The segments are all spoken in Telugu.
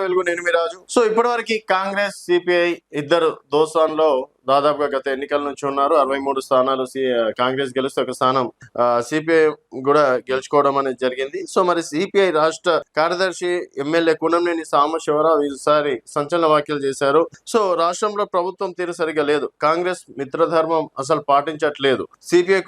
వెలుగు నేను మీ రాజు. సో ఇప్పటివరకు కాంగ్రెస్ సిపిఐ ఇద్దరు దోస్తాన్లో దాదాపుగా గత ఎన్నికల నుంచి ఉన్నారు. 63 స్థానాలు కాంగ్రెస్ గెలిస్తే ఒక స్థానం సిపిఐ కూడా గెలుచుకోవడం అనేది జరిగింది. సో మరి సిపిఐ రాష్ట్ర కార్యదర్శి ఎమ్మెల్యే కూనంనేని సాంబశివరావు ఈసారి సంచలన వ్యాఖ్యలు చేశారు. సో రాష్ట్రంలో ప్రభుత్వం తీరు సరిగా లేదు, కాంగ్రెస్ మిత్రధర్మం అసలు పాటించట్లేదు. సిపిఐ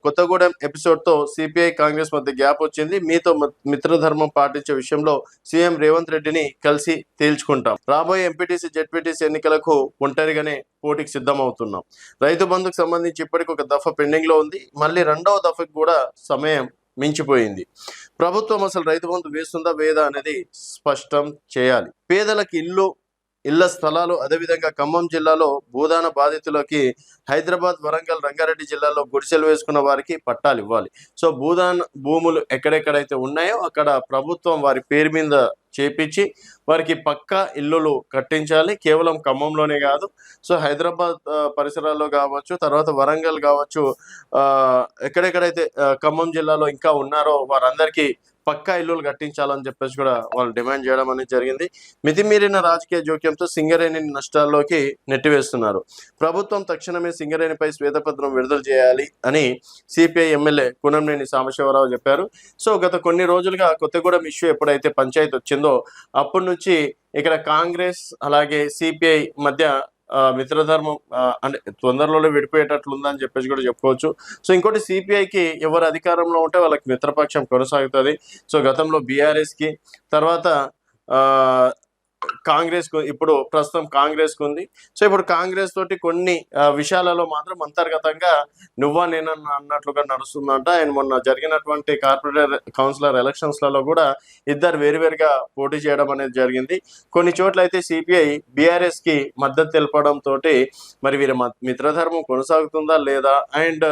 కొత్తగూడెం ఎపిసోడ్ తో సిపిఐ కాంగ్రెస్ మధ్య గ్యాప్ వచ్చింది. మీతో మిత్రధర్మం పాటించే విషయంలో సీఎం రేవంత్ రెడ్డిని కలిసి తేల్చుకుంటాం. రాబోయే ఎంపీటీసీ జెడ్పీటీసీ ఎన్నికలకు ఒంటరిగానే పోటీకి సిద్ధమవుతున్నాం. రైతు బంధుకు సంబంధించి ఇప్పటికి ఒక దఫా పెండింగ్ లో ఉంది, మళ్ళీ రెండవ దఫకు కూడా సమయం మించిపోయింది. ప్రభుత్వం అసలు రైతు బంధు వేస్తుందా వేదా అనేది స్పష్టం చేయాలి. పేదలకు ఇళ్ల స్థలాలు, అదేవిధంగా ఖమ్మం జిల్లాలో భూదాన బాధితులకి హైదరాబాద్, వరంగల్, రంగారెడ్డి జిల్లాలో గుడిసెలు వేసుకున్న వారికి పట్టాలు ఇవ్వాలి. సో భూదాన భూములు ఎక్కడెక్కడైతే ఉన్నాయో అక్కడ ప్రభుత్వం వారి పేరు మీద చేపించి వారికి పక్కా ఇల్లులు కట్టించాలి. కేవలం ఖమ్మంలోనే కాదు, సో హైదరాబాద్ పరిసరాల్లో కావచ్చు, తర్వాత వరంగల్ కావచ్చు, ఎక్కడెక్కడైతే ఖమ్మం జిల్లాలో ఇంకా ఉన్నారో వారందరికీ పక్కా ఇల్లులు కట్టించాలని చెప్పేసి కూడా వాళ్ళు డిమాండ్ చేయడం అనేది జరిగింది. మితిమీరిన రాజకీయ జోక్యంతో సింగరేణిని నష్టాల్లోకి నెట్టివేస్తున్నారు. ప్రభుత్వం తక్షణమే సింగరేణిపై శ్వేతపత్రం విడుదల చేయాలి అని సిపిఐ ఎమ్మెల్యే కూనంనేని సాంబశివరావు చెప్పారు. సో గత కొన్ని రోజులుగా కొత్తగూడెం ఇష్యూ ఎప్పుడైతే పంచాయతీ వచ్చిందో అప్పటి నుంచి ఇక్కడ కాంగ్రెస్ అలాగే సిపిఐ మధ్య మిత్రధర్మం అంటే తొందరలోనే విడిపోయేటట్లుందని చెప్పేసి కూడా చెప్పుకోవచ్చు. సో ఇంకోటి సిపిఐకి ఎవరు అధికారంలో ఉంటే వాళ్ళకి మిత్రపక్షం కొనసాగుతుంది. సో గతంలో బీఆర్ఎస్కి, తర్వాత కాంగ్రెస్ కు, ఇప్పుడు ప్రస్తుతం కాంగ్రెస్ కు ఉంది. సో ఇప్పుడు కాంగ్రెస్ తోటి కొన్ని విషయాలలో మాత్రం అంతర్గతంగా నువ్వా నేనన్నా అన్నట్లుగా నడుస్తుందంట. అండ్ మొన్న జరిగినటువంటి కార్పొరేటర్ కౌన్సిలర్ ఎలక్షన్స్ లలో కూడా ఇద్దరు వేరువేరుగా పోటీ చేయడం అనేది జరిగింది. కొన్ని చోట్ల అయితే సిపిఐ బీఆర్ఎస్ కి మద్దతు తెలపడం తోటి మరి వీరి మిత్రధర్మం కొనసాగుతుందా లేదా. అండ్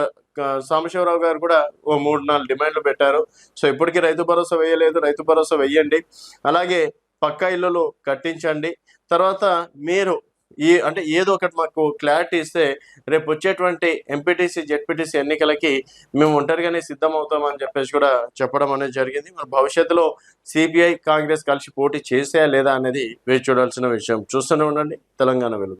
సాంబశివరావు గారు కూడా ఓ 3-4 డిమాండ్లు పెట్టారు. సో ఇప్పటికీ రైతు భరోసా వేయలేదు, రైతు భరోసా వెయ్యండి, అలాగే పక్కా ఇల్లులు కట్టించండి, తర్వాత మీరు అంటే ఏదో ఒకటి మాకు క్లారిటీ ఇస్తే రేపు వచ్చేటువంటి ఎంపీటీసీ జెడ్పీటీసీ ఎన్నికలకి మేము ఒంటరిగానే సిద్ధమవుతామని చెప్పేసి కూడా చెప్పడం అనేది జరిగింది. మరి భవిష్యత్తులో సిపిఐ కాంగ్రెస్ కలిసి పోటీ చేసేయా లేదా అనేది వేచి చూడాల్సిన విషయం. చూస్తూనే ఉండండి తెలంగాణ వెలుగు.